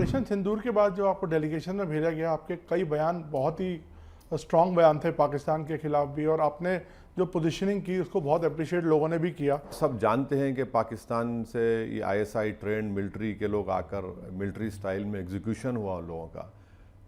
Operation सिंदूर के बाद जो आपको डेलीगेशन में भेजा गया, आपके कई बयान बहुत ही स्ट्रॉन्ग बयान थे पाकिस्तान के खिलाफ भी, और आपने जो पोजीशनिंग की उसको बहुत अप्रिशिएट लोगों ने भी किया। सब जानते हैं कि पाकिस्तान से ये आईएसआई ट्रेंड मिलिट्री के लोग आकर मिलिट्री स्टाइल में एग्जीक्यूशन हुआ उन लोगों का,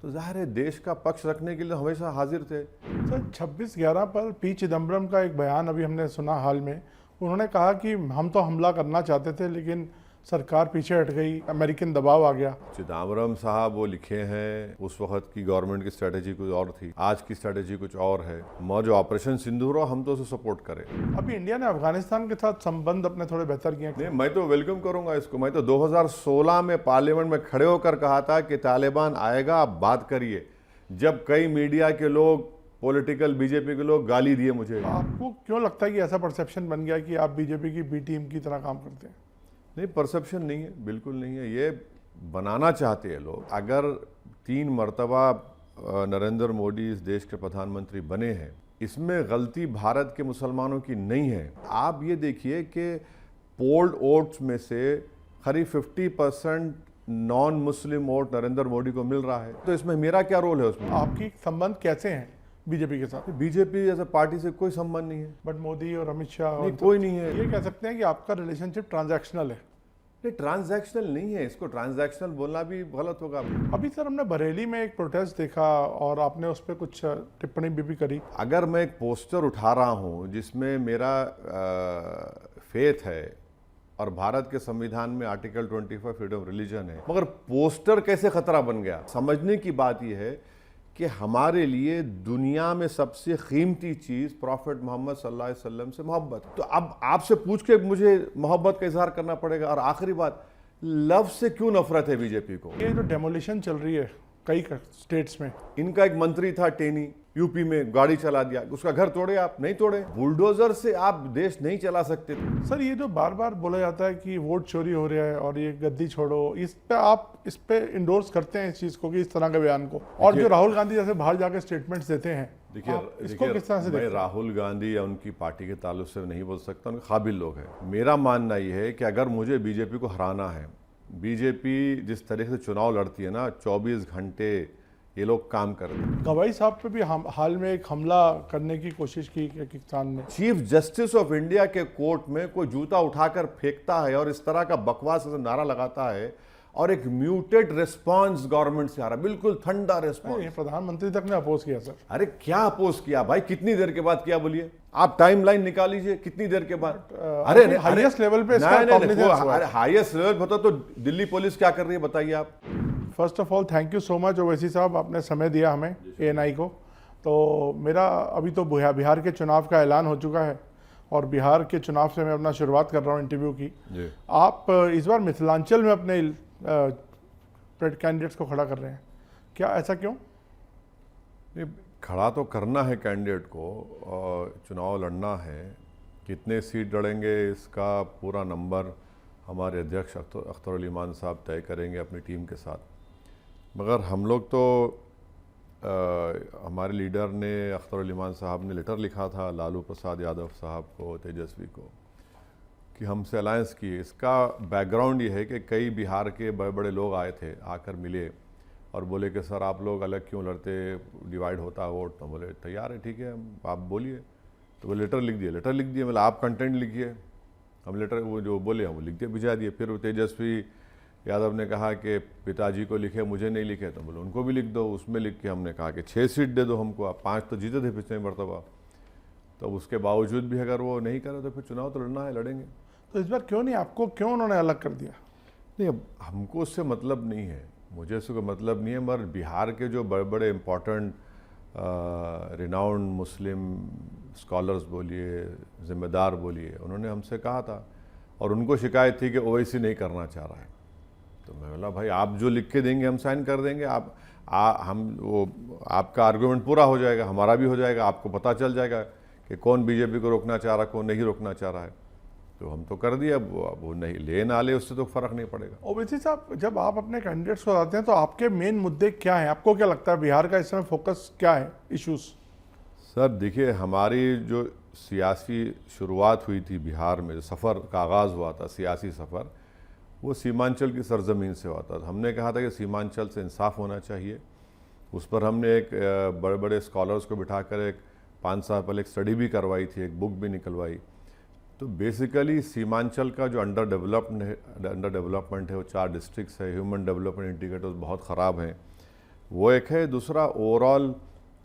तो जाहिर है देश का पक्ष रखने के लिए हमेशा हाजिर थे। सर 26/11 पर पी चिदम्बरम का एक बयान अभी हमने सुना हाल में, उन्होंने कहा कि हम तो हमला करना चाहते थे लेकिन सरकार पीछे हट गई, अमेरिकन दबाव आ गया। चिदम्बरम साहब वो लिखे हैं, उस वक्त की गवर्नमेंट की स्ट्रेटेजी कुछ और थी, आज की स्ट्रेटेजी कुछ और है। जो ऑपरेशन सिंदूर हो हम तो उसे सपोर्ट करें। अभी इंडिया ने अफगानिस्तान के साथ संबंध अपने थोड़े बेहतर किए। नहीं, मैं तो वेलकम करूंगा इसको। मैं तो 2016 में पार्लियामेंट में खड़े होकर कहा था कि तालिबान आएगा, आप बात करिए, जब कई मीडिया के लोग, पॉलिटिकल बीजेपी के लोग गाली दिए मुझे। आपको क्यों लगता है कि ऐसा परसेप्शन बन गया कि आप बीजेपी की बी टीम की तरह काम करते हैं? नहीं, परसेप्शन नहीं है, बिल्कुल नहीं है, ये बनाना चाहते हैं लोग। अगर 3 मरतबा नरेंद्र मोदी इस देश के प्रधानमंत्री बने हैं, इसमें गलती भारत के मुसलमानों की नहीं है। आप ये देखिए कि पोल्ड वोट्स में से करीब 50% non Muslim vote Narendra Modi को मिल रहा है, तो इसमें मेरा क्या रोल है उसमें? आपकी संबंध कैसे हैं बीजेपी के साथ? बीजेपी जैसे पार्टी से कोई संबंध नहीं है। बट मोदी और अमित शाह नहीं, कोई नहीं है। ये कह सकते हैं कि आपका रिलेशनशिप ट्रांजैक्शनल है? नहीं, ट्रांजैक्शनल नहीं है, इसको ट्रांजैक्शनल बोलना भी गलत होगा। अभी सर हमने बरेली में एक प्रोटेस्ट देखा और आपने उस पर कुछ टिप्पणी भी करी। अगर मैं एक पोस्टर उठा रहा हूं जिसमें मेरा फेथ है और भारत के संविधान में आर्टिकल 25 फ्रीडम ऑफ रिलीजन है, मगर पोस्टर कैसे खतरा बन गया? समझने की बात यह है कि हमारे लिए दुनिया में सबसे कीमती चीज प्रॉफिट मोहम्मद सल्लल्लाहु अलैहि वसल्लम से मोहब्बत। तो अब आपसे पूछ के मुझे मोहब्बत का इजहार करना पड़ेगा। और आखिरी बात, लव से क्यों नफरत है बीजेपी को? ये जो डेमोलिशन चल रही है कई स्टेट्स में, इनका एक मंत्री था टेनी, यूपी में गाड़ी चला दिया, उसका घर तोड़े आप? नहीं तोड़े। बुलडोजर से आप देश नहीं चला सकते। सर ये जो बार बार बोला जाता है कि वोट चोरी हो रहा है और ये गद्दी छोड़ो, इस पे आप इस पे इंडोर्स करते हैं इस चीज को, कि इस तरह के बयान को? और जो राहुल गांधी जैसे बाहर जाके स्टेटमेंट्स देते हैं, देखिए इसको किस तरह से मैं राहुल गांधी या उनकी पार्टी के ताल्लुक से नहीं बोल सकता, उनके काबिल लोग हैं। मेरा मानना ये है कि अगर मुझे बीजेपी को हराना है, बीजेपी जिस तरह से चुनाव लड़ती है ना, 24 घंटे ये लोग काम कर रहे हैं। गवाई साहब पे भी हाल में एक हमला करने की कोशिश की किसान ने। चीफ जस्टिस ऑफ इंडिया के कोर्ट में कोई जूता उठाकर फेंकता है और इस तरह का बकवास नारा लगाता है, और एक म्यूटेड रिस्पांस गवर्नमेंट से आ रहा है, बिल्कुल ठंडा रिस्पांस। प्रधानमंत्री तक ने अपोज किया सर। अरे क्या अपोज किया भाई? कितनी देर के बाद किया बोलिए? आप टाइमलाइन निकाल लीजिए, कितनी देर के बाद? अरे हाईएस्ट लेवल पे हाईएस्ट लेवल होता तो दिल्ली पुलिस क्या कर रही है बताइए आप। First of all thank you so much Owaisi साहब, आपने समय दिया हमें एएनआई को। तो मेरा अभी तो बिहार के चुनाव का ऐलान हो चुका है और बिहार के चुनाव से मैं अपना शुरुआत कर रहा हूँ इंटरव्यू की। आप इस बार मिथिलांचल में अपने कैंडिडेट्स को खड़ा कर रहे हैं, क्या ऐसा क्यों? खड़ा तो करना है कैंडिडेट को, और चुनाव लड़ना है। कितने सीट लड़ेंगे इसका पूरा नंबर हमारे अध्यक्ष अख्तर अली मान साहब तय करेंगे अपनी टीम के साथ। मगर हम लोग तो हमारे लीडर ने, अख्तर अली मान साहब ने लेटर लिखा था लालू प्रसाद यादव साहब को, तेजस्वी को, कि हमसे अलायंस की। इसका बैकग्राउंड ये है कि कई बिहार के बड़े बड़े लोग आए थे, आकर मिले और बोले कि सर आप लोग अलग क्यों लड़ते, डिवाइड होता वोट। तो बोले तैयार है, ठीक है आप बोलिए। तो वो लेटर लिख दिए। मतलब आप कंटेंट लिखिए, हम लेटर वो जो बोले हम लिख दिए, भिजा दिए। फिर तेजस्वी यादव ने कहा कि पिताजी को लिखे, मुझे नहीं लिखे। तो बोले उनको भी लिख दो। उसमें लिख के हमने कहा कि 6 सीट दे दो हमको, आप 5 तो जीते थे पिछले मरतबा। तो उसके बावजूद भी अगर वो नहीं करे तो फिर चुनाव तो लड़ना है, लड़ेंगे। तो इस बार क्यों नहीं, आपको क्यों उन्होंने अलग कर दिया? नहीं, अब हमको उससे मतलब नहीं है, मुझे उससे कोई मतलब नहीं है। मगर बिहार के जो बड़े बड़े इम्पोर्टेंट रिनाउंड मुस्लिम स्कॉलर्स बोलिए, ज़िम्मेदार बोलिए, उन्होंने हमसे कहा था और उनको शिकायत थी कि ओवैसी नहीं करना चाह रहा है। तो मैं बोला भाई आप जो लिख के देंगे हम साइन कर देंगे। आपका आर्गूमेंट पूरा हो जाएगा, हमारा भी हो जाएगा, आपको पता चल जाएगा कि कौन बीजेपी को रोकना चाह रहा, कौन नहीं रोकना चाह रहा है। तो हम तो कर दिया, अब वो नहीं ले ना ले उससे तो फर्क नहीं पड़ेगा। ओवैसी साहब, जब आप अपने कैंडिडेट्स को बताते हैं तो आपके मेन मुद्दे क्या हैं? आपको क्या लगता है बिहार का इस समय फोकस क्या है, इश्यूज? सर देखिए, हमारी जो सियासी शुरुआत हुई थी बिहार में, जो सफ़र का आगाज़ हुआ था सियासी सफ़र, वो सीमांचल की सरजमीन से होता था। हमने कहा था कि सीमांचल से इंसाफ होना चाहिए। उस पर हमने एक बड़े बड़े स्कॉलर्स को बिठाकर एक 5 साल पहले एक स्टडी भी करवाई थी, एक बुक भी निकलवाई। तो बेसिकली सीमांचल का जो अंडर डेवलपमेंट है, वो 4 डिस्ट्रिक्ट्स है, ह्यूमन डेवलपमेंट इंडिकेटर्स बहुत ख़राब हैं, वो एक है। दूसरा, ओवरऑल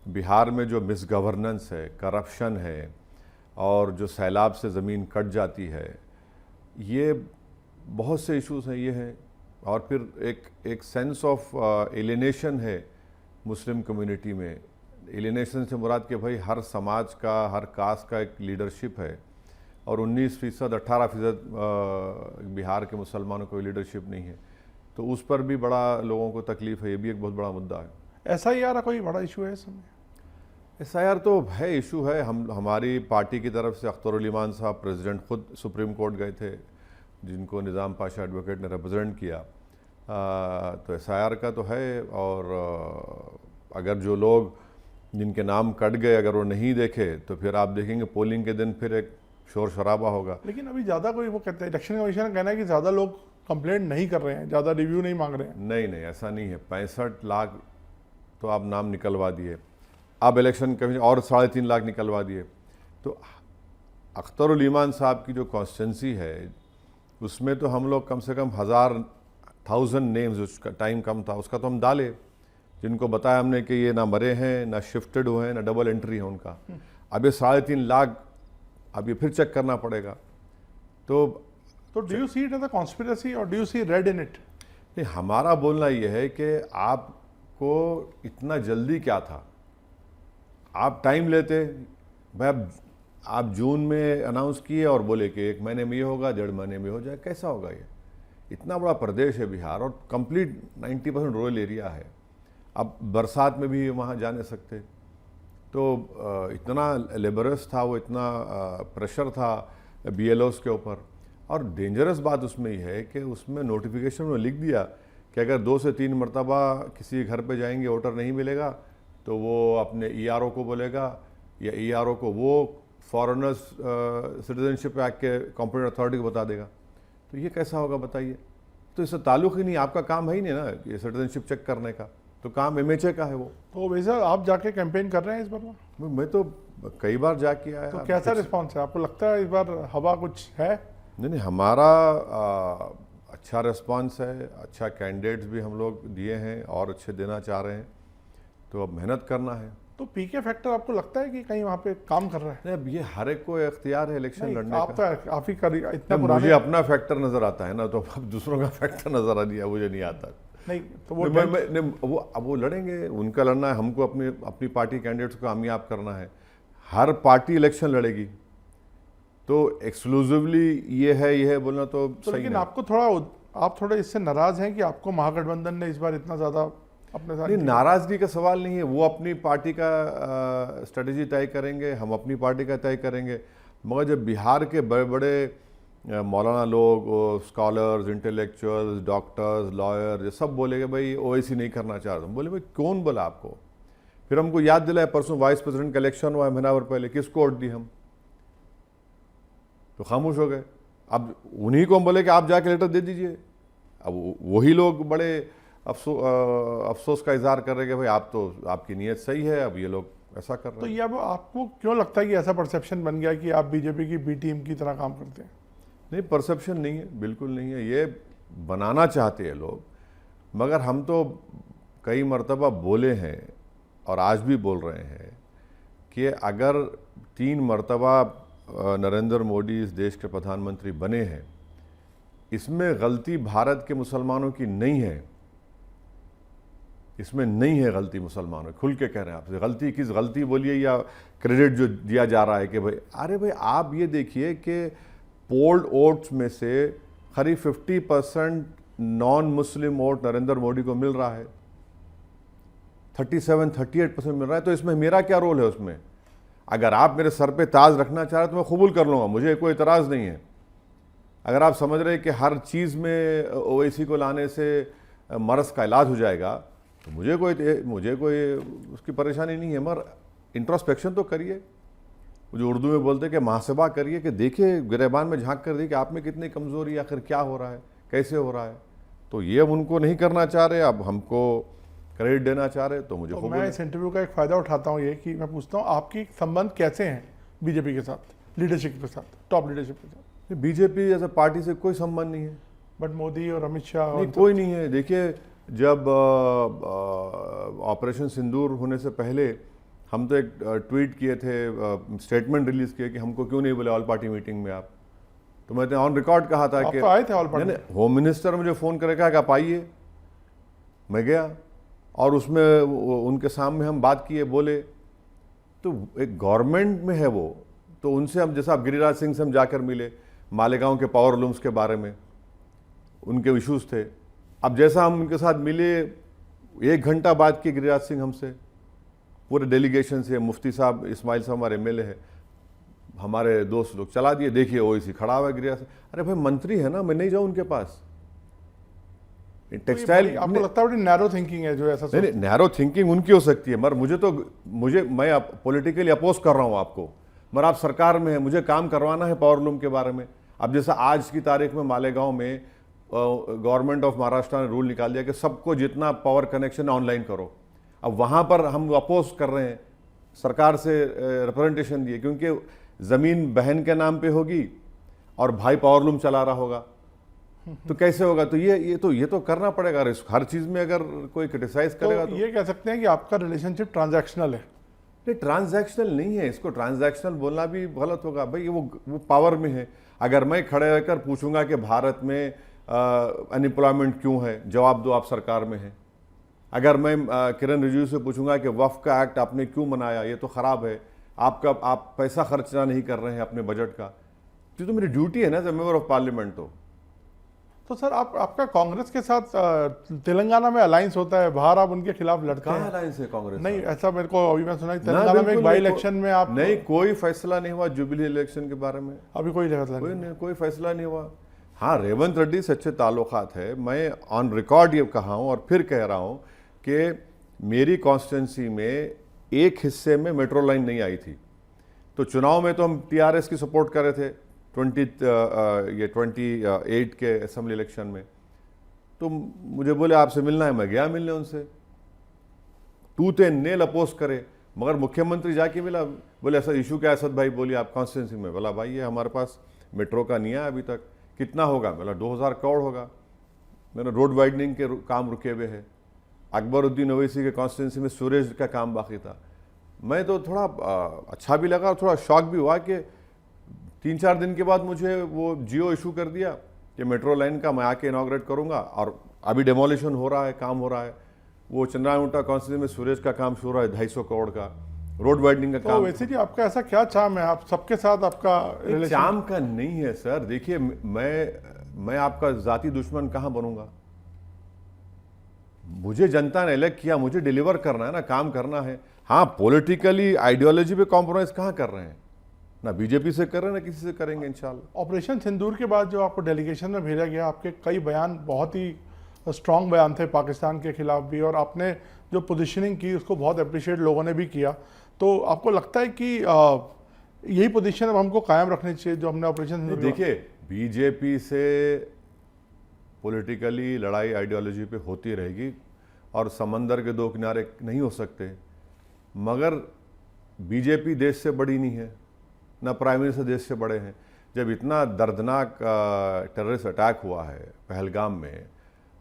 बिहार में जो मिस गवर्नेंस है, करप्शन है, और जो सैलाब से ज़मीन कट जाती है, ये बहुत से इश्यूज हैं, ये हैं। और फिर एक सेंस ऑफ एलिनेशन है मुस्लिम कम्युनिटी में। एलिनेशन से मुराद कि भाई हर समाज का, हर कास्ट का एक लीडरशिप है, और 19%, 18% बिहार के मुसलमानों को लीडरशिप नहीं है। तो उस पर भी बड़ा लोगों को तकलीफ है, ये भी एक बहुत बड़ा मुद्दा है। SIR कोई बड़ा इशू है इसमें? SIR तो है, इशू है। हमारी पार्टी की तरफ से अख्तरुल ईमान साहब प्रेसिडेंट खुद सुप्रीम कोर्ट गए थे, जिनको निज़ाम पाशा एडवोकेट ने रिप्रेजेंट किया। तो SIR का तो है, और अगर जो लोग जिनके नाम कट गए अगर वो नहीं देखे तो फिर आप देखेंगे पोलिंग के दिन फिर एक शोर शराबा होगा। लेकिन अभी ज़्यादा कोई, वो कहते हैं इलेक्शन कमीशन का कहना है कि ज़्यादा लोग कंप्लेंट नहीं कर रहे हैं, ज़्यादा रिव्यू नहीं मांग रहे हैं। नहीं, ऐसा नहीं है। 65 लाख तो आप नाम निकलवा दिए, अब इलेक्शन कमीशन और 3.5 लाख निकलवा दिए। तो अख्तरुल ईमान साहब की जो कॉन्स्टिट्यूंसी है, उसमें तो हम लोग कम से कम 1000 नेम्स, उसका टाइम कम था, उसका तो हम डाले, जिनको बताया हमने कि ये ना मरे हैं, ना शिफ्टेड हुए हैं, ना डबल एंट्री है उनका। अब ये 3.5 लाख अब ये फिर चेक करना पड़ेगा। तो do you see it as a conspiracy और do you see red in it? नहीं, हमारा बोलना ये है कि आपको इतना जल्दी क्या था, आप टाइम लेते भाई। आप जून में अनाउंस किए और बोले कि 1 महीने में ये होगा, 1.5 महीने में हो जाए, कैसा होगा ये? इतना बड़ा प्रदेश है बिहार, और कंप्लीट 90% रूरल एरिया है। अब बरसात में भी वहाँ जा नहीं सकते। तो इतना लेबरस था वो, इतना प्रेशर था BLOs के ऊपर। और डेंजरस बात उसमें ये है कि उसमें नोटिफिकेशन में लिख दिया कि अगर 2 से 3 मरतबा किसी घर पे जाएंगे, वोटर नहीं मिलेगा, तो वो अपने ERO को बोलेगा, या ERO को वो फॉरेनर्स सिटीजनशिप एक्ट के कॉम्पिटेंट अथॉरिटी को बता देगा। तो ये कैसा होगा बताइए? तो इससे ताल्लुक़ ही नहीं, आपका काम है ही नहीं ना ये सिटीजनशिप चेक करने का, तो काम MHA का है वो। तो वैसे आप जाके कैंपेन कर रहे हैं इस बार? मैं तो कई बार जाके आया। तो कैसा रिस्पॉन्स है? आपको लगता है इस बार हवा कुछ है? नहीं, हमारा अच्छा रिस्पॉन्स है, अच्छा कैंडिडेट्स भी हम लोग दिए हैं और अच्छे देना चाह रहे हैं, तो अब मेहनत करना है। तो PK फैक्टर आपको लगता है कि कहीं वहाँ पे काम कर रहा है? नहीं, अब ये हर एक को इख्तियार है इलेक्शन लड़ने आप का। तो काफी इतना मुझे पुराने। अपना फैक्टर नजर आता है ना, तो अब दूसरों का फैक्टर नजर आ दिया, मुझे नहीं आता। नहीं तो वो वो लड़ेंगे, उनका लड़ना है, हमको अपनी पार्टी कैंडिडेट्स को कामयाब करना है। हर पार्टी इलेक्शन लड़ेगी, तो एक्सक्लूसिवली ये है बोलना तो सही लेकिन नहीं। आप थोड़े इससे नाराज हैं कि आपको महागठबंधन ने इस बार इतना ज्यादा अपने साथ? नहीं, नाराजगी का सवाल नहीं है। वो अपनी पार्टी का स्ट्रेटजी तय करेंगे, हम अपनी पार्टी का तय करेंगे। मगर जब बिहार के बड़े बड़े मौलाना लोग, स्कॉलर्स, इंटेलेक्चुअल्स, डॉक्टर्स, लॉयर, ये सब बोले कि भाई OIC नहीं करना चाह रहे, हम बोले भाई कौन बोला आपको? फिर हमको याद दिलाया, परसों वाइस प्रेसिडेंट का इलेक्शन हुआ है महीना भर पहले, किसको वोट दी हम? तो खामोश हो गए। अब उन्हीं को हम बोले कि आप जाके लेटर दे दीजिए। अब वही लोग बड़े अफसोस का इजहार कर रहे हैं कि भाई आप तो, आपकी नीयत सही है, अब ये लोग ऐसा कर रहे हैं। तो ये अब आपको क्यों लगता है कि ऐसा परसेप्शन बन गया कि आप BJP की B टीम की तरह काम करते हैं? नहीं, परसेप्शन नहीं है, बिल्कुल नहीं है। ये बनाना चाहते हैं लोग, मगर हम तो कई मरतबा बोले हैं और आज भी बोल रहे हैं कि अगर 3 मरतबा नरेंद्र मोदी इस देश के प्रधानमंत्री बने हैं, इसमें गलती भारत के मुसलमानों की नहीं है, इसमें नहीं है गलती मुसलमानों, खुल के कह रहे हैं आपसे। गलती किस, गलती बोलिए या क्रेडिट जो दिया जा रहा है कि भाई, अरे भाई आप ये देखिए कि पोल्ड वोट्स में से करीब 50% non Muslim vote Narendra Modi को मिल रहा है, 37-38% मिल रहा है। तो इसमें मेरा क्या रोल है उसमें? अगर आप मेरे सर पे ताज रखना चाह रहे हैं तो मैं कबूल कर लूँगा, मुझे कोई इतराज़ नहीं है। अगर आप समझ रहे हैं कि हर चीज़ में OIC को लाने से मर्ज़ का इलाज हो जाएगा, तो मुझे कोई उसकी परेशानी नहीं है। मगर इंट्रोस्पेक्शन तो करिए, जो उर्दू में बोलते हैं कि मुहासबा करिए, कि देखिए गिरेबान में झांक कर देखिए आप में कितनी कमज़ोरी है, आखिर क्या हो रहा है, कैसे हो रहा है? तो ये अब उनको नहीं करना चाह रहे, अब हमको क्रेडिट देना चाह रहे, तो मुझे तो खूब मैं इस इंटरव्यू का एक फ़ायदा उठाता हूँ ये कि मैं पूछता हूँ आपकी संबंध कैसे हैं बीजेपी के साथ, लीडरशिप के साथ, टॉप लीडरशिप के साथ? बीजेपी जैसे पार्टी से कोई संबंध नहीं है। बट मोदी और अमित शाह नहीं, कोई नहीं है। देखिए, जब ऑपरेशन सिंदूर होने से पहले हम तो एक ट्वीट किए थे, स्टेटमेंट रिलीज किए कि हमको क्यों नहीं बोले ऑल पार्टी मीटिंग में आप। तो मैंने ऑन रिकॉर्ड कहा था आप कि तो आए थे ऑल पार्टी। नहीं, होम मिनिस्टर मुझे फ़ोन करके कहा कि आप आइए। मैं गया और उसमें उनके सामने हम बात किए, बोले। तो एक गवर्नमेंट में है वो, तो उनसे हम, जैसा आप गिरिराज सिंह से हम जाकर मिले, मालेगांव के पावर लूम्स के बारे में उनके इश्यूज थे। अब जैसा हम उनके साथ मिले, 1 घंटा बात की गिरिराज सिंह हमसे, पूरे डेलीगेशन से। मुफ्ती साहब, इस्माइल साहब हमारे एमएलए है, हमारे दोस्त लोग चला दिए। देखिए ओवैसी खड़ा हुआ है गिरिराज सिंह। अरे भाई, मंत्री है ना, मैं नहीं जाऊं उनके पास? टेक्सटाइल, आपको लगता है बड़ी नैरो थिंकिंग है जो ऐसा नहीं, नैरो थिंकिंग उनकी हो सकती है, मगर मैं पॉलिटिकली अपोज कर रहा हूं आपको, मगर आप सरकार में है, मुझे काम करवाना है पावर लूम के बारे में। अब जैसा आज की तारीख में मालेगांव में गवर्नमेंट ऑफ महाराष्ट्र ने रूल निकाल दिया कि सबको जितना पावर कनेक्शन ऑनलाइन करो। अब वहां पर हम अपोज कर रहे हैं, सरकार से रिप्रेजेंटेशन दिए, क्योंकि जमीन बहन के नाम पे होगी और भाई पावर लूम चला रहा होगा, तो कैसे होगा? तो ये तो करना पड़ेगा। हर चीज में अगर कोई क्रिटिसाइज करेगा तो ये कह सकते हैं कि आपका रिलेशनशिप ट्रांजैक्शनल है। नहीं, ट्रांजैक्शनल नहीं है, इसको ट्रांजैक्शनल बोलना भी गलत होगा। भाई वो पावर में है। अगर मैं खड़े रहकर पूछूंगा कि भारत में अनएम्प्लॉयमेंट क्यों है, जवाब दो, आप सरकार में है। अगर मैं किरण रिजिजू से पूछूंगा कि वक्फ का एक्ट आपने क्यों बनाया, ये तो खराब है, आप पैसा खर्चना नहीं कर रहे हैं अपने बजट का, तो मेरी ड्यूटी है ना as a member of parliament. तो सर आपका कांग्रेस के साथ तेलंगाना में अलायंस होता है, बाहर आप उनके खिलाफ लड़ते हैं। अलायंस है कांग्रेस? नहीं, ऐसा मेरे को अभी मैं सुना कि तेलंगाना में एक बाई इलेक्शन में आप नहीं, कोई फैसला नहीं हुआ जुबली इलेक्शन के बारे में। अभी कोई फैसला नहीं हुआ। हाँ, रेवंत रेड्डी से अच्छे ताल्लुकात है। मैं ऑन रिकॉर्ड ये कहा हूँ और फिर कह रहा हूँ कि मेरी कॉन्स्टिट्यूंसी में एक हिस्से में मेट्रो लाइन नहीं आई थी, तो चुनाव में तो हम टीआरएस की सपोर्ट कर रहे थे 28 के असेंबली इलेक्शन में। तो मुझे बोले आपसे मिलना है, मैं गया मिलने उनसे, टूथ एंड नेल अपोज करे, मगर मुख्यमंत्री जाके मिला, बोले ऐसा इशू क्या है असद भाई, बोलिए आप कॉन्स्टिट्यूंसी में। बोला भाई ये हमारे पास मेट्रो का नहीं है अभी तक, कितना होगा? बोला 2000 करोड़ होगा। मैंने रोड वाइडनिंग के काम रुके हुए हैं। अकबरुद्दीन ओवैसी के कॉन्स्टिट्यूंसी में सूरज का काम बाकी था। मैं तो थोड़ा अच्छा भी लगा और थोड़ा शॉक भी हुआ कि 3-4 दिन के बाद मुझे वो जियो इशू कर दिया कि मेट्रो लाइन का मैं आके इनॉग्रेट करूंगा, और अभी डेमोलिशन हो रहा है, काम हो रहा है। वो चंद्रामुंटा कॉन्स्टिट्यूंसी में सूरज का काम शुरू है 250 करोड़ का, रोड वाइडनिंग का काम। वैसे जी आपका ऐसा क्या चाम है, आप सबके साथ आपका रिलेशन? चाम का नहीं है सर। देखिए, मैं आपका जाती दुश्मन कहां बनूंगा? मुझे जनता ने इलेक्ट किया, मुझे डिलीवर करना है ना, काम करना है। हाँ, पॉलिटिकली आइडियोलॉजी पे कॉम्प्रोमाइज कहाँ कर रहे हैं? ना बीजेपी से कर रहे हैं, ना किसी से करेंगे इंशाल्लाह। ऑपरेशन सिंदूर के बाद जो आपको डेलीगेशन में भेजा गया, आपके कई बयान बहुत ही स्ट्रॉन्ग बयान थे पाकिस्तान के खिलाफ भी, और आपने जो पोजीशनिंग की उसको बहुत अप्रिशिएट लोगों ने भी किया। तो आपको लगता है कि यही पोजीशन अब हमको कायम रखनी चाहिए जो हमने ऑपरेशन सिंदूर? देखिए, बीजेपी से पॉलिटिकली लड़ाई आइडियोलॉजी पे होती रहेगी और समंदर के दो किनारे नहीं हो सकते, मगर बीजेपी देश से बड़ी नहीं है, ना प्राइम मिनिस्टर देश से बड़े हैं। जब इतना दर्दनाक टेररिस्ट अटैक हुआ है पहलगाम में,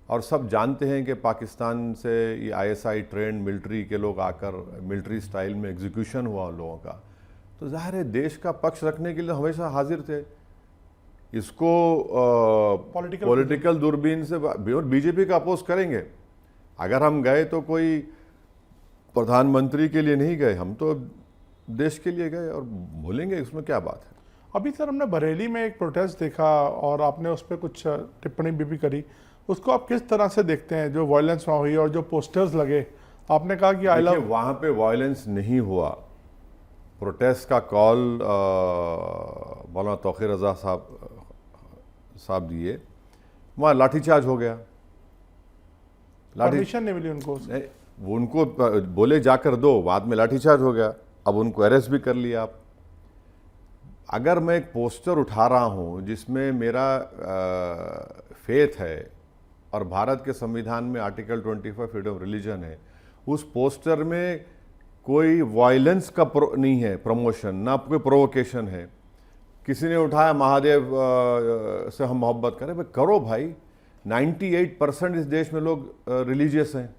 और सब जानते हैं कि पाकिस्तान से ये आईएसआई ट्रेंड मिलिट्री के लोग आकर मिलिट्री स्टाइल में एग्जीक्यूशन हुआ उन लोगों का, तो जाहिर है देश का पक्ष रखने के लिए हमेशा हाजिर थे। इसको पॉलिटिकल दूरबीन से बीजेपी का अपोज करेंगे। अगर हम गए तो कोई प्रधानमंत्री के लिए नहीं गए, हम तो देश के लिए गए और बोलेंगे, इसमें क्या बात है। अभी सर हमने बरेली में एक प्रोटेस्ट देखा और आपने उस पर कुछ टिप्पणी भी करी, उसको आप किस तरह से देखते हैं? जो वायलेंस वहाँ हुई और जो पोस्टर्स लगे, आपने कहा कि आई लव, वहाँ पे वायलेंस नहीं हुआ। प्रोटेस्ट का कॉल मौलाना तौक़ीर रज़ा साहब दिए, वहाँ लाठीचार्ज हो गया। परमिशन नहीं मिली उनको? वो उनको बोले जाकर दो, बाद में लाठीचार्ज हो गया। अब उनको अरेस्ट भी कर लिया। आप अगर मैं एक पोस्टर उठा रहा हूँ जिसमें मेरा फेथ है और भारत के संविधान में आर्टिकल 25 फ्रीडम ऑफ रिलीजन है, उस पोस्टर में कोई वायलेंस का नहीं है प्रमोशन, ना कोई प्रोवोकेशन है। किसी ने उठाया महादेव से हम मोहब्बत करें, भाई करो भाई, 98% इस देश में लोग रिलीजियस हैं।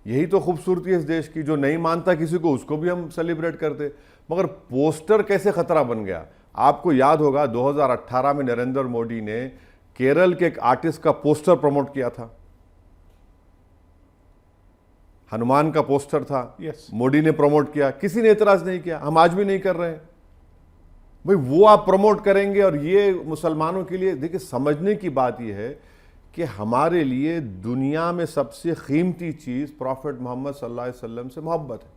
यही तो खूबसूरती है इस देश की। जो नहीं मानता किसी को उसको भी हम सेलिब्रेट करते, मगर पोस्टर कैसे खतरा बन गया। आपको याद होगा 2018 में नरेंद्र मोदी ने केरल के एक आर्टिस्ट का पोस्टर प्रमोट किया था, हनुमान का पोस्टर था। Yes. मोदी ने प्रमोट किया, किसी ने एतराज नहीं किया। हम आज भी नहीं कर रहे हैं भाई, वो आप प्रमोट करेंगे। और ये मुसलमानों के लिए देखिए, समझने की बात यह है कि हमारे लिए दुनिया में सबसे कीमती चीज प्रॉफिट मोहम्मद सल्लल्लाहु अलैहि वसल्लम से मोहब्बत है।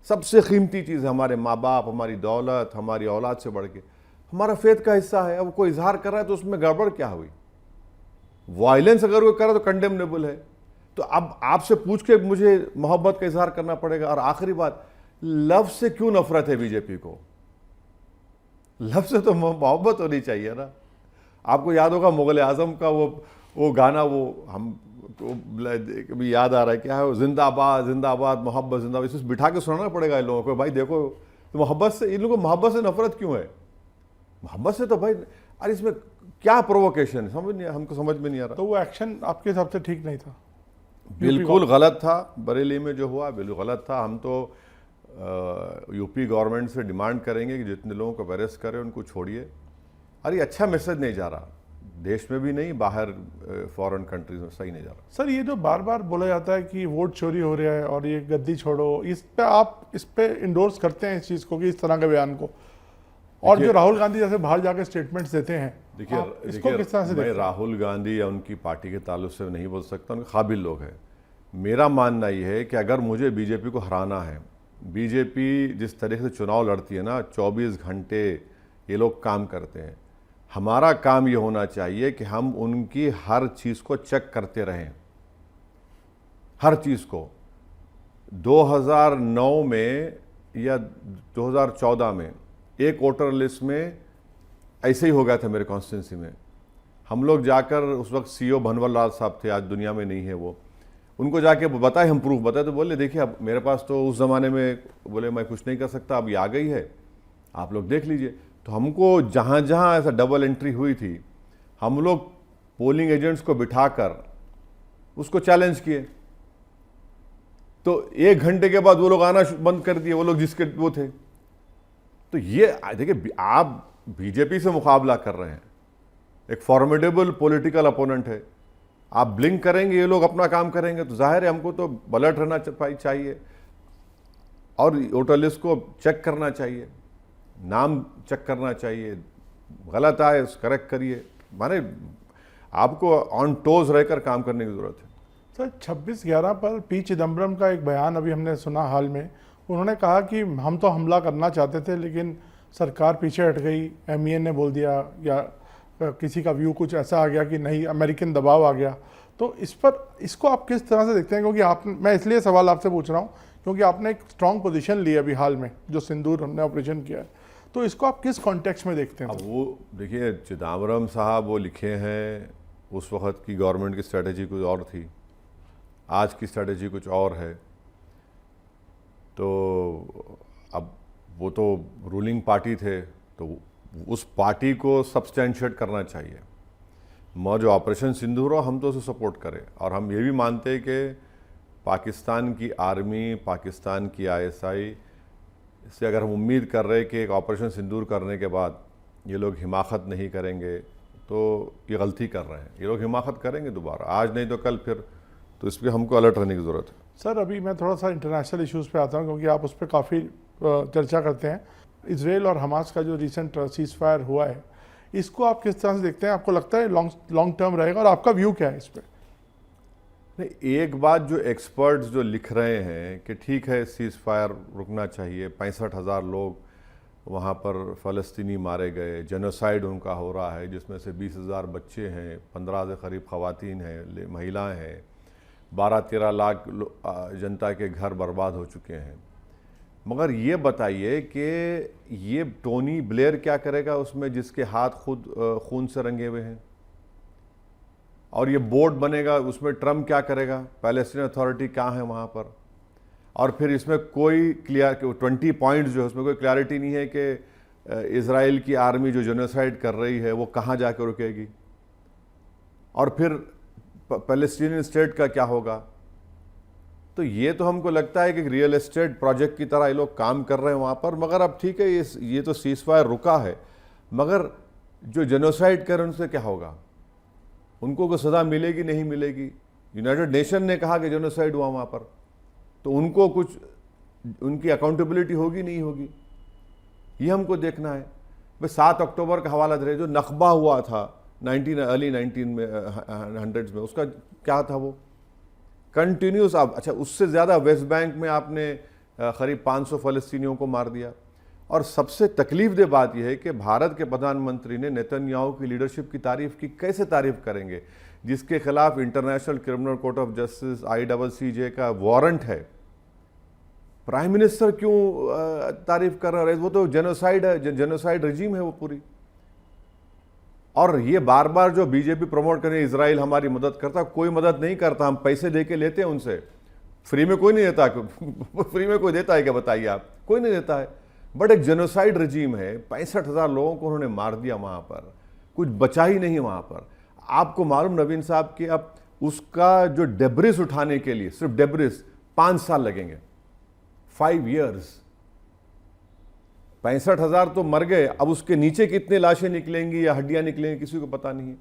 सबसे कीमती चीज है हमारे माँ बाप, हमारी दौलत, हमारी औलाद से बढ़ के हमारा फेथ का हिस्सा है। अब कोई इजहार कर रहा है तो उसमें गड़बड़ क्या हुई? वायलेंस अगर वो कर रहा है तो कंडेमनेबल है। तो अब आपसे पूछ के मुझे मोहब्बत का इजहार करना पड़ेगा। और आखिरी बात, लव से क्यों नफरत है बीजेपी को? लव से तो मोहब्बत होनी चाहिए ना। आपको याद होगा मुगल आजम का वो गाना, वो हम तो कभी याद आ रहा है क्या है वो, जिंदाबाद जिंदाबाद मोहब्बत जिंदाबाद। इसमें बिठा के सुनाना पड़ेगा इन लोगों को, भाई देखो तो मोहब्बत से, इन लोगों को मोहब्बत से नफरत क्यों है? मोहब्बत से तो भाई, अरे इसमें क्या प्रोवोकेशन है, समझ नहीं, हमको समझ में नहीं आ रहा। तो वो एक्शन आपके हिसाब से ठीक नहीं था? बिल्कुल गलत था। बरेली में जो हुआ बिल्कुल गलत था। हम तो यूपी गवर्नमेंट से डिमांड करेंगे कि जितने लोगों को अरेस्ट करें उनको छोड़िए। अरे अच्छा मैसेज नहीं जा रहा, देश में भी नहीं, बाहर फॉरेन कंट्रीज में सही नहीं जा रहा। सर, ये जो बार बार बोला जाता है कि वोट चोरी हो रहा है और ये गद्दी छोड़ो, इस पे इंडोर्स करते हैं इस चीज़ को, कि इस तरह के बयान को? और जो राहुल गांधी जैसे बाहर जाकर स्टेटमेंट्स देते हैं, देखिए इसको किस तरह से मैं देखते हैं? राहुल गांधी या उनकी पार्टी के ताल्लुक से नहीं बोल सकता, उनके काबिल लोग हैं। मेरा मानना ये है कि अगर मुझे बीजेपी को हराना है, बीजेपी जिस तरीके से चुनाव लड़ती है ना, 24 घंटे ये लोग काम करते हैं, हमारा काम ये होना चाहिए कि हम उनकी हर चीज़ को चेक करते रहें, हर चीज़ को। 2009 में या 2014 में एक वोटर लिस्ट में ऐसे ही हो गया था मेरे कॉन्स्टिट्यूंसी में। हम लोग जाकर, उस वक्त सीओ भनवल लाल साहब थे, आज दुनिया में नहीं है वो, उनको जाके बताए, हम प्रूफ बताए, तो बोले देखिए अब मेरे पास तो उस ज़माने में, बोले मैं कुछ नहीं कर सकता, अब ये आ गई है, आप लोग देख लीजिए। तो हमको जहाँ जहाँ ऐसा डबल एंट्री हुई थी, हम लोग पोलिंग एजेंट्स को बिठाकर उसको चैलेंज किए। तो 1 घंटे के बाद वो लोग आना बंद कर दिए, वो लोग जिसके वो थे। तो ये देखिए, आप बीजेपी से मुकाबला कर रहे हैं, एक फॉर्मिडेबल पॉलिटिकल अपोनेंट है। आप ब्लिंक करेंगे, ये लोग अपना काम करेंगे, तो जाहिर है हमको तो अलर्ट रहना चाहिए और वोटर लिस्ट को चेक करना चाहिए, नाम चेक करना चाहिए। गलत आए करेक्ट करिए, माने आपको ऑन टोज रहकर काम करने की जरूरत है। सर, 26/11 पर पी चिदम्बरम का एक बयान अभी हमने सुना हाल में। उन्होंने कहा कि हम तो हमला करना चाहते थे लेकिन सरकार पीछे हट गई, MEN ने बोल दिया, या किसी का व्यू कुछ ऐसा आ गया कि नहीं, अमेरिकन दबाव आ गया। तो इसको आप किस तरह से देखते हैं? क्योंकि मैं इसलिए सवाल आपसे पूछ रहा हूँ क्योंकि आपने एक स्ट्रॉन्ग पोजीशन ली अभी हाल में, जो सिंदूर हमने ऑपरेशन किया है, तो इसको आप किस कॉन्टेक्स्ट में देखते हैं? अब वो देखिए, चिदम्बरम साहब वो लिखे हैं, उस वक्त की गवर्नमेंट की स्ट्रेटजी कुछ और थी, आज की स्ट्रेटजी कुछ और है। तो अब वो तो रूलिंग पार्टी थे, तो उस पार्टी को सब्सटेंशिएट करना चाहिए। जो ऑपरेशन सिंदूर हो, हम तो उसे सपोर्ट करें। और हम ये भी मानते हैं कि पाकिस्तान की आर्मी, पाकिस्तान की ISI से अगर हम उम्मीद कर रहे हैं कि एक ऑपरेशन सिंदूर करने के बाद ये लोग हिमाकत नहीं करेंगे, तो ये गलती कर रहे हैं। ये लोग हिमाकत करेंगे दोबारा, आज नहीं तो कल फिर। तो इस पर हमको अलर्ट रहने की ज़रूरत है। सर, अभी मैं थोड़ा सा इंटरनेशनल इश्यूज़ पे आता हूँ क्योंकि आप उस पर काफ़ी चर्चा करते हैं। इजराइल और हमास का जो रिसेंट सीज फायर हुआ है, इसको आप किस तरह से देखते हैं? आपको लगता है लॉन्ग टर्म रहेगा, और आपका व्यू क्या है इस पर? नहीं, एक बात जो एक्सपर्ट्स जो लिख रहे हैं कि ठीक है सीज फायर रुकना चाहिए, 65,000 लोग वहाँ पर फ़लस्तीनी मारे गए, जेनोसाइड उनका हो रहा है, जिसमें से 20,000 बच्चे हैं, 15 से करीब ख़वातीन हैं, महिलाएं हैं, 12-13 लाख जनता के घर बर्बाद हो चुके हैं। मगर ये बताइए कि ये टोनी ब्लेयर क्या करेगा उसमें जिसके हाथ खुद खून से रंगे हुए हैं, और ये बोर्ड बनेगा उसमें ट्रम्प क्या करेगा, पैलेस्टीन अथॉरिटी कहाँ है वहाँ पर, और फिर इसमें कोई क्लियर 20 पॉइंट्स जो है उसमें कोई क्लैरिटी नहीं है कि इजराइल की आर्मी जो जेनोसाइड कर रही है वो कहाँ जाकर रुकेगी, और फिर पैलेस्टीनियन स्टेट का क्या होगा। तो ये तो हमको लगता है कि रियल एस्टेट प्रोजेक्ट की तरह ये लोग काम कर रहे हैं वहाँ पर। मगर अब ठीक है, ये तो सीजफायर रुका है, मगर जो जेनोसाइड कर उनसे क्या होगा, उनको कोई सज़ा मिलेगी नहीं मिलेगी। यूनाइटेड नेशन ने कहा कि जेनोसाइड हुआ वहाँ पर, तो उनको कुछ उनकी अकाउंटेबिलिटी होगी नहीं होगी, ये हमको देखना है। भाई 7 अक्टूबर का हवाला दे रहे, जो नकबा हुआ था अर्ली 1900s में, उसका क्या था वो कंटिन्यूस। अब अच्छा, उससे ज़्यादा वेस्ट बैंक में आपने करीब 500 फ़लस्तीनियों को मार दिया। और सबसे तकलीफ दे बात यह है कि भारत के प्रधानमंत्री ने नेतन्याहू की लीडरशिप की तारीफ की। कैसे तारीफ करेंगे जिसके खिलाफ international criminal court of justice ICCJ का वारंट है। प्राइम मिनिस्टर क्यों तारीफ कर रहा है? वो तो जेनोसाइड है, जेनोसाइड रजीम है वो पूरी। और ये बार बार जो बीजेपी प्रमोट करे इजराइल हमारी मदद करता, कोई मदद नहीं करता, हम पैसे दे के लेते हैं उनसे, फ्री में कोई नहीं देता। फ्री में कोई देता है क्या बताइए आप? कोई नहीं देता है। बट एक जेनोसाइड रजीम है, 65,000 लोगों को उन्होंने मार दिया वहां पर, कुछ बचा ही नहीं वहां पर। आपको मालूम नवीन साहब कि अब उसका जो डेब्रिस उठाने के लिए, सिर्फ डेब्रिस 5 साल लगेंगे, 5 years। 65,000 तो मर गए, अब उसके नीचे कितने लाशें निकलेंगी या हड्डियां निकलेंगी किसी को पता नहीं।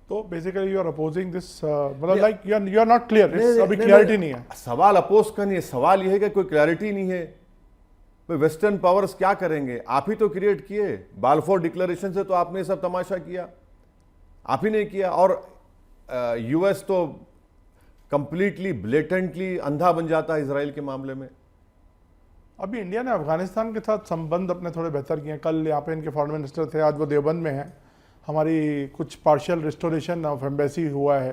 तो basically you are opposing this, मतलब like you are not clear, अभी क्लैरिटी नहीं है। सवाल अपोज का नहीं है, सवाल यह है कि कोई क्लैरिटी नहीं है। वेस्टर्न पावर्स क्या करेंगे? आप ही तो क्रिएट किए, बाल्फोर डिक्लेरेशन से तो आपने सब तमाशा किया, आप ही ने किया। और यूएस तो कंप्लीटली ब्लेटेंटली अंधा बन जाता है इसराइल के मामले में। अभी इंडिया ने अफगानिस्तान के साथ संबंध अपने थोड़े बेहतर किए हैं। कल यहाँ पे इनके फॉरेन मिनिस्टर थे, आज वो देवबंद में हैं। हमारी कुछ पार्शियल रिस्टोरेशन ऑफ एम्बेसी हुआ है,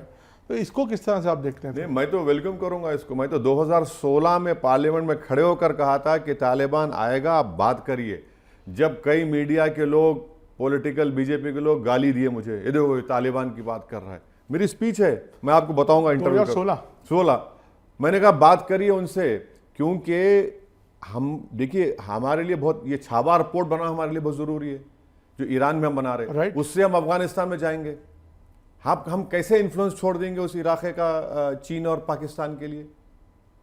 तो इसको किस तरह से आप देखते हैं? नहीं, मैं तो वेलकम करूंगा इसको। मैं तो 2016 में पार्लियामेंट में खड़े होकर कहा था कि तालिबान आएगा, आप बात करिए। जब कई मीडिया के लोग, पॉलिटिकल बीजेपी के लोग गाली दिए मुझे, ये देखो तालिबान की बात कर रहा है, मेरी स्पीच है, मैं आपको बताऊंगा इंटरव्यू। 2016 मैंने कहा बात करिए उनसे, क्योंकि हम देखिए हमारे लिए बहुत, ये छाबा रिपोर्ट बना हमारे लिए बहुत जरूरी है जो ईरान में हम बना रहे हैं। उससे हम अफगानिस्तान में जाएंगे। हम कैसे इन्फ्लुएंस छोड़ देंगे उस इलाके का चीन और पाकिस्तान के लिए?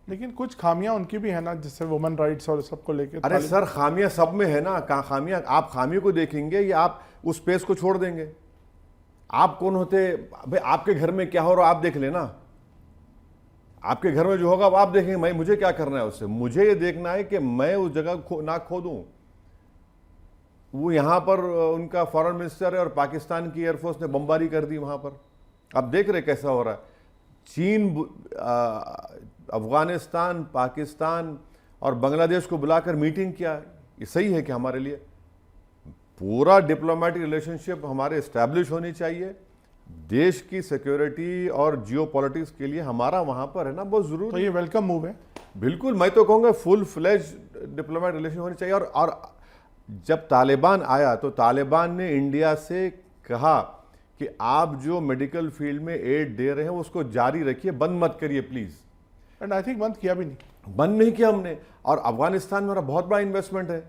लेकिन कुछ खामियां उनकी भी है ना, जिससे वुमेन राइट्स और सबको लेके। अरे सर, खामियां सब में है ना। कहाँ खामियां? आप खामियों को देखेंगे या आप उस स्पेस को छोड़ देंगे? आप कौन होते भाई? आपके घर में क्या हो रहा आप देख लेना, आपके घर में जो होगा वो आप देखेंगे। मैं मुझे क्या करना है उससे? मुझे ये देखना है कि मैं उस जगह ना खो दूं। वो यहां पर उनका फॉरेन मिनिस्टर है और पाकिस्तान की एयरफोर्स ने बमबारी कर दी वहां पर। आप देख रहे कैसा हो रहा है। चीन अफगानिस्तान, पाकिस्तान और बांग्लादेश को बुलाकर मीटिंग किया। ये सही है कि हमारे लिए पूरा डिप्लोमेटिक रिलेशनशिप हमारे एस्टैब्लिश होनी चाहिए। देश की सिक्योरिटी और जियोपॉलिटिक्स के लिए हमारा वहां पर है ना बहुत जरूरी। तो ये वेलकम मूव है। बिल्कुल, मैं तो कहूँगा फुल फ्लेज डिप्लोमेटिक रिलेशन होनी चाहिए। और जब तालिबान आया तो तालिबान ने इंडिया से कहा कि आप जो मेडिकल फील्ड में एड दे रहे हैं उसको जारी रखिए, बंद मत करिए प्लीज। एंड आई थिंक बंद किया भी नहीं, बंद नहीं किया हमने। और अफगानिस्तान में हमारा बहुत बड़ा इन्वेस्टमेंट है।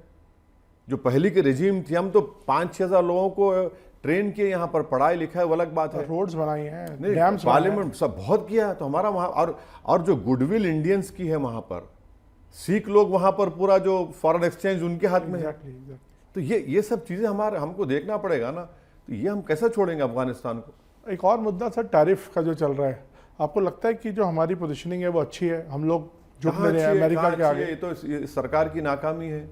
जो पहली की रेजिम थी, हम तो 5-6 हज़ार लोगों को ट्रेन किए, यहाँ पर पढ़ाई लिखाई, वो अलग बात है। रोड्स बनाई हैं, डैम्स, पार्लियामेंट सब बहुत किया है। तो हमारा वहाँ और जो गुडविल इंडियंस की है वहाँ पर, सिख लोग वहाँ पर, पूरा जो फॉरेन एक्सचेंज उनके हाथ में है। तो ये सब चीज़ें हमको देखना पड़ेगा ना। तो ये हम कैसे छोड़ेंगे अफगानिस्तान को? एक और मुद्दा सर, टैरिफ का जो चल रहा है, आपको लगता है कि जो हमारी पोजीशनिंग है वो अच्छी है? हम लोग झुकने रहे हैं अमेरिका के आगे? ये तो सरकार की नाकामी है,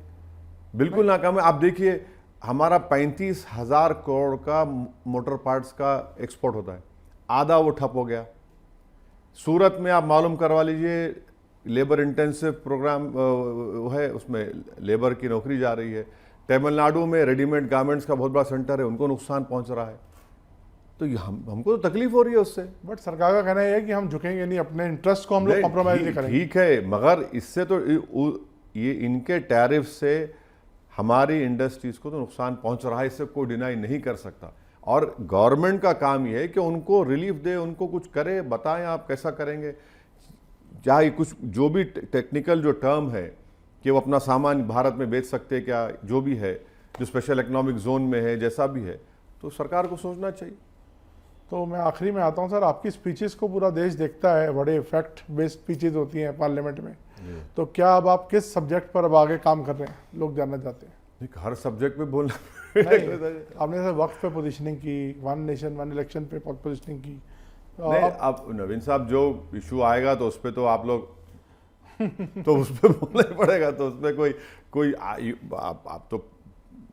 बिल्कुल नाकामी। आप देखिए हमारा 35,000 करोड़ का मोटर पार्ट्स का एक्सपोर्ट होता है, आधा वो ठप हो गया। सूरत में आप मालूम करवा लीजिए, लेबर इंटेंसिव प्रोग्राम है, उसमें लेबर की नौकरी जा रही है। तमिलनाडु में रेडीमेड गारमेंट्स का बहुत बड़ा सेंटर है, उनको नुकसान पहुंच रहा है। तो हमको तो तकलीफ हो रही है उससे। बट सरकार का कहना है कि हम झुकेंगे नहीं, अपने इंटरेस्ट को हम लोग कॉम्प्रोमाइज नहीं करेंगे। ठीक है, मगर इससे तो ये इनके टैरिफ से हमारी इंडस्ट्रीज को तो नुकसान पहुंच रहा है, इससे कोई डिनाई नहीं कर सकता। और गवर्नमेंट का काम ये है कि उनको रिलीफ दे, उनको कुछ करे, बताएं आप कैसा करेंगे। चाहे कुछ जो भी टेक्निकल जो टर्म है कि वो अपना सामान भारत में बेच सकते हैं क्या, जो भी है, जो स्पेशल इकोनॉमिक जोन में है, जैसा भी है, तो सरकार को सोचना चाहिए। तो मैं आखिरी में आता हूँ सर, आपकी स्पीचेस को पूरा देश देखता है, बड़े फैक्ट बेस्ड स्पीचेस होती हैं पार्लियामेंट में, तो क्या अब आप किस सब्जेक्ट पर अब आगे काम कर रहे हैं, लोग जानना चाहते हैं। हर सब्जेक्ट पे बोलना आपने सर वक्त पे पोजीशनिंग की, वन नेशन वन इलेक्शन पे पोजीशनिंग की। नहीं, अब नवीन साहब जो इशू आएगा तो उस पर तो आप लोग तो उस पर बोलना ही पड़ेगा, तो उसमें कोई आप तो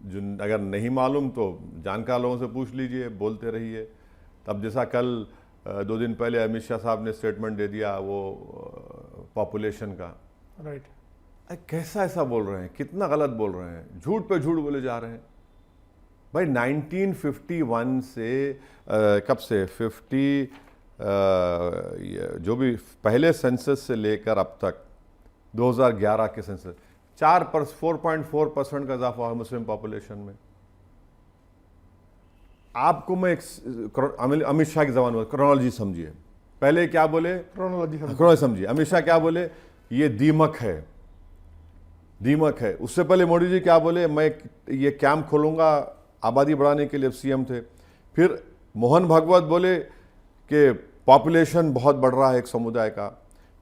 जो अगर नहीं मालूम तो जानकार लोगों से पूछ लीजिए, बोलते रहिए। तब जैसा कल 2 दिन पहले अमित शाह साहब ने स्टेटमेंट दे दिया वो पॉपुलेशन का, राइट, कैसा ऐसा बोल रहे हैं, कितना गलत बोल रहे हैं, झूठ पे झूठ बोले जा रहे हैं। भाई 1951 से कब से 50 जो भी पहले सेंसस से लेकर अब तक 2011 के सेंसस 4.4% का इजाफा हुआ मुस्लिम पॉपुलेशन में। आपको मैं अमित शाह की जबान में क्रोनोलॉजी समझिए, पहले क्या बोले, क्रोनोलॉजी समझिए। अमित शाह क्या बोले, ये दीमक है, दीमक है। उससे पहले मोदी जी क्या बोले, मैं ये कैंप खोलूंगा आबादी बढ़ाने के लिए, सीएम थे। फिर मोहन भागवत बोले कि पॉपुलेशन बहुत बढ़ रहा है एक समुदाय का।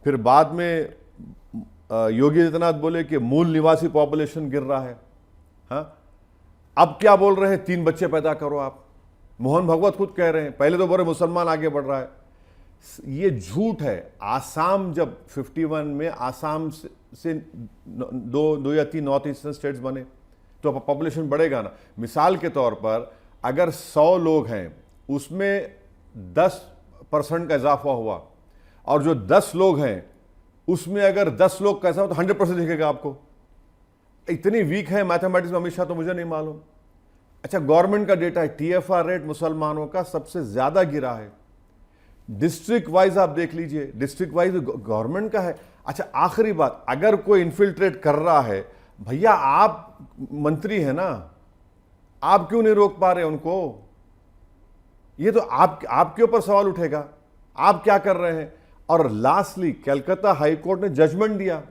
फिर बाद में योगी आदित्यनाथ बोले कि मूल निवासी पॉपुलेशन गिर रहा है। हाँ, अब क्या बोल रहे हैं, 3 बच्चे पैदा करो आप। मोहन भागवत खुद कह रहे हैं, पहले तो बोले मुसलमान आगे बढ़ रहा है। ये झूठ है। आसाम जब 51 में आसाम से 2 या 3 नॉर्थ ईस्टर्न स्टेट्स बने तो पॉपुलेशन बढ़ेगा ना। मिसाल के तौर पर अगर 100 लोग हैं उसमें 10% का इजाफा हुआ, और जो 10 लोग हैं उसमें अगर 10 लोग कैसा हो तो 100% दिखेगा आपको। इतनी वीक है मैथमेटिक्स में अमित शाह तो मुझे नहीं मालूम। अच्छा, गवर्नमेंट का डेटा है, TFR रेट मुसलमानों का सबसे ज्यादा गिरा है। डिस्ट्रिक्ट वाइज आप देख लीजिए, डिस्ट्रिक्ट वाइज गवर्नमेंट का है। अच्छा, आखिरी बात, अगर कोई इन्फिल्ट्रेट कर रहा है, भैया आप मंत्री हैं ना, आप क्यों नहीं रोक पा रहे उनको? ये तो आपके ऊपर सवाल उठेगा, आप क्या कर रहे हैं। और लास्टली कलकत्ता हाई कोर्ट ने जजमेंट दिया,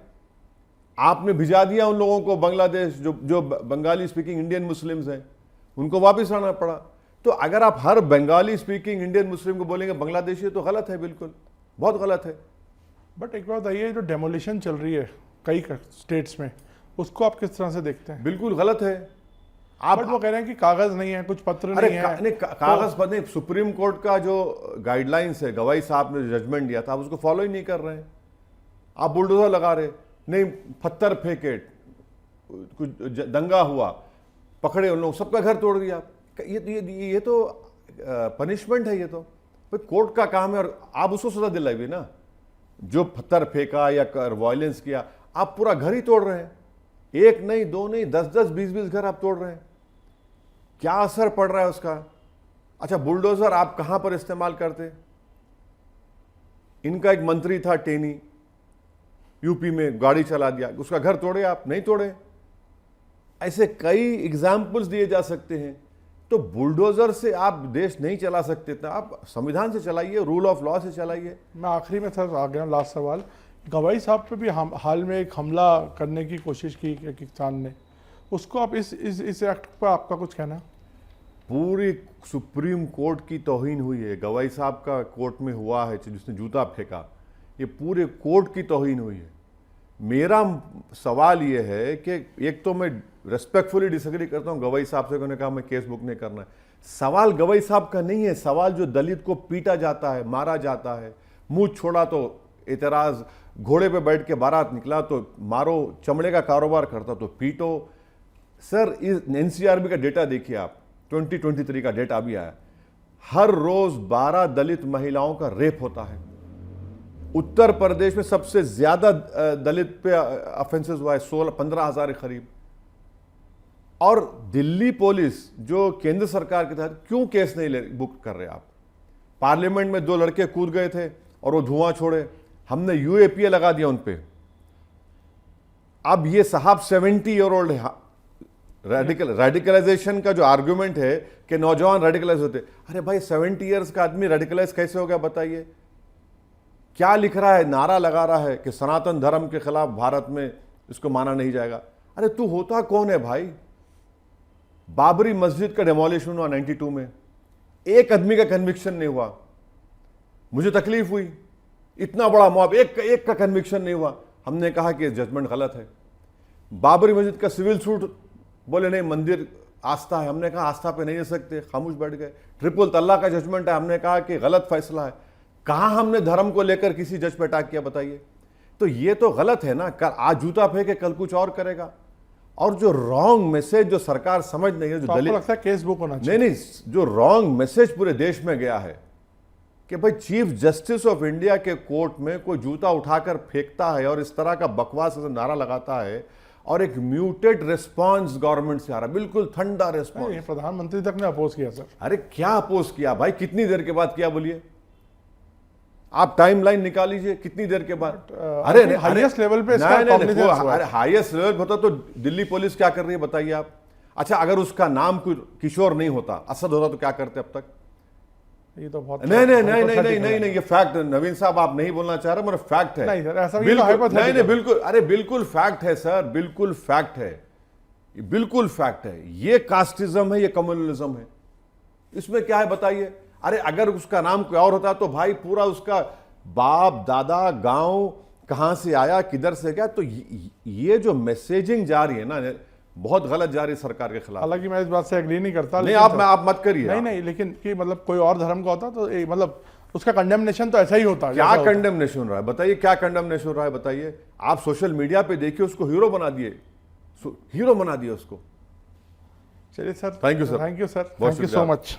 आपने भिजा दिया उन लोगों को बांग्लादेश, जो बंगाली स्पीकिंग इंडियन मुस्लिम्स हैं, उनको वापस आना पड़ा। तो अगर आप हर बंगाली स्पीकिंग इंडियन मुस्लिम को बोलेंगे बांग्लादेशी, तो गलत है, बिल्कुल बहुत गलत है। बट एक बात बताइए, जो डेमोलिशन चल रही है कई स्टेट्स में, उसको आप किस तरह से देखते हैं? बिल्कुल गलत है। आप वो कह रहे हैं कि कागज नहीं है, कुछ पत्र नहीं है। कागज पर नहीं, सुप्रीम कोर्ट का जो गाइडलाइंस है, गवाही साहब ने जजमेंट दिया था, आप उसको फॉलो ही नहीं कर रहे हैं। आप बुलडोजर लगा रहे, नहीं पत्थर फेंके, कुछ दंगा हुआ, पकड़े उन लोग, सबका घर तोड़ दिया। ये तो पनिशमेंट है। ये तो कोर्ट का काम है, और आप उसको सजा दिलाइए ना। जो पत्थर फेंका या वायलेंस किया, आप पूरा घर ही तोड़ रहे हैं। 1 नहीं, 2 नहीं, 10-10, 20-20 घर आप तोड़ रहे हैं। क्या असर पड़ रहा है उसका? अच्छा, बुलडोजर आप कहां पर इस्तेमाल करते? इनका एक मंत्री था टेनी, यूपी में गाड़ी चला दिया, उसका घर तोड़े आप? नहीं तोड़े। ऐसे कई एग्जाम्पल्स दिए जा सकते हैं। तो बुलडोजर से आप देश नहीं चला सकते, तो आप संविधान से चलाइए, रूल ऑफ लॉ से चलाइए। मैं आखिरी में सर आ गया, लास्ट सवाल। गवाही साहब पे भी हाल में एक हमला करने की कोशिश की किसान ने, उसको आप इस एक्ट पर आपका कुछ कहना? पूरी सुप्रीम कोर्ट की तौहीन हुई है। गवाही साहब का कोर्ट में हुआ है, जिसने जूता फेंका, ये पूरे कोर्ट की तौहीन हुई है। मेरा सवाल ये है कि एक तो मैं रेस्पेक्टफुली डिसएग्री करता हूँ गवाही साहब से, उन्होंने कहा मैं केस बुक नहीं करना है। सवाल गवाही साहब का नहीं है, सवाल जो दलित को पीटा जाता है, मारा जाता है, मुंह छोड़ा तो एतराज, घोड़े पे बैठ के बारात निकला तो मारो, चमड़े का कारोबार करता तो पीटो। सर, इस NCRB का डेटा देखिए आप, 2023 का डेटा भी आया, हर रोज 12 दलित महिलाओं का रेप होता है। उत्तर प्रदेश में सबसे ज्यादा दलित पे ऑफेंसेस हुआ है, 15,000 करीब। और दिल्ली पुलिस जो केंद्र सरकार के तहत क्यों केस नहीं बुक कर रहे आप? पार्लियामेंट में 2 लड़के कूद गए थे और वो धुआं छोड़े, हमने यूएपीए लगा दिया उन पे। अब ये साहब 70 ईयर ओल्ड है। रेडिकलाइजेशन का जो आर्गुमेंट है कि नौजवान रेडिकलाइज होते, अरे भाई 70 ईयर्स का आदमी रेडिकलाइज कैसे हो गया बताइए? क्या लिख रहा है, नारा लगा रहा है कि सनातन धर्म के खिलाफ भारत में इसको माना नहीं जाएगा। अरे तू होता कौन है भाई? बाबरी मस्जिद का डेमोलिशन हुआ 92 में, एक आदमी का कन्विक्शन नहीं हुआ। मुझे तकलीफ हुई, इतना बड़ा मॉब, एक का कन्विक्शन नहीं हुआ। हमने कहा कि जजमेंट गलत है। बाबरी मस्जिद का सिविल सूट, बोले नहीं मंदिर आस्था है, हमने कहा आस्था पे नहीं दे सकते, खामोश बैठ गए। ट्रिपल तलाक का जजमेंट है, हमने कहा कि गलत फैसला है। कहां हमने धर्म को लेकर किसी जज पे अटैक किया बताइए? तो ये तो गलत है ना। आज जूता फेंके कल कुछ और करेगा। और जो रॉन्ग मैसेज जो सरकार समझ नहीं है, जो तो लगता है केस बुक होना चाहिए? नहीं, जो रॉन्ग मैसेज पूरे देश में गया है कि भाई चीफ जस्टिस ऑफ इंडिया के कोर्ट में कोई जूता उठाकर फेंकता है और इस तरह का बकवास नारा लगाता है, और एक म्यूटेड रिस्पांस गवर्नमेंट से आ रहा है, बिल्कुल ठंडा रिस्पांस। प्रधानमंत्री तक ने अपोज किया सर। अरे क्या अपोज किया भाई? कितनी देर के बाद किया बोलिए? आप टाइमलाइन निकाल लीजिए, कितनी देर के बाद? अरे हाईएस्ट लेवल पे इसका कॉग्निजेंस हुआ है। अरे हाईएस्ट लेवल पे होता तो दिल्ली पुलिस क्या कर रही है बताइए आप? अच्छा, अगर उसका नाम किशोर नहीं होता, असद होता, तो क्या करते अब तक? ये तो बहुत नहीं, ये फैक्ट। नवीन साहब आप नहीं बोलना चाह रहे, मगर फैक्ट है। नहीं सर, ऐसा नहीं, बिल्कुल, अरे बिल्कुल फैक्ट है सर, बिल्कुल फैक्ट है, बिल्कुल फैक्ट है। ये कास्टिज्म है, ये कम्युनलिज्म है। इसमें क्या है बताइए? अरे अगर उसका नाम कोई और होता तो भाई पूरा उसका बाप दादा, गांव कहां से आया, किधर से गया। तो ये जो मैसेजिंग जा रही है ना, बहुत गलत जा रही है सरकार के खिलाफ। हालांकि मैं इस बात से एग्री नहीं करता। नहीं, आप मत करिए। नहीं, लेकिन कि मतलब कोई और धर्म का होता तो मतलब उसका कंडेमनेशन तो ऐसा ही होता। क्या कंडेमनेशन हो रहा है बताइए? क्या कंडेमनेशन हो रहा है बताइए? आप सोशल मीडिया पे देखिए, उसको हीरो बना दिए उसको। चलिए sir, thank you sir, thank you so much.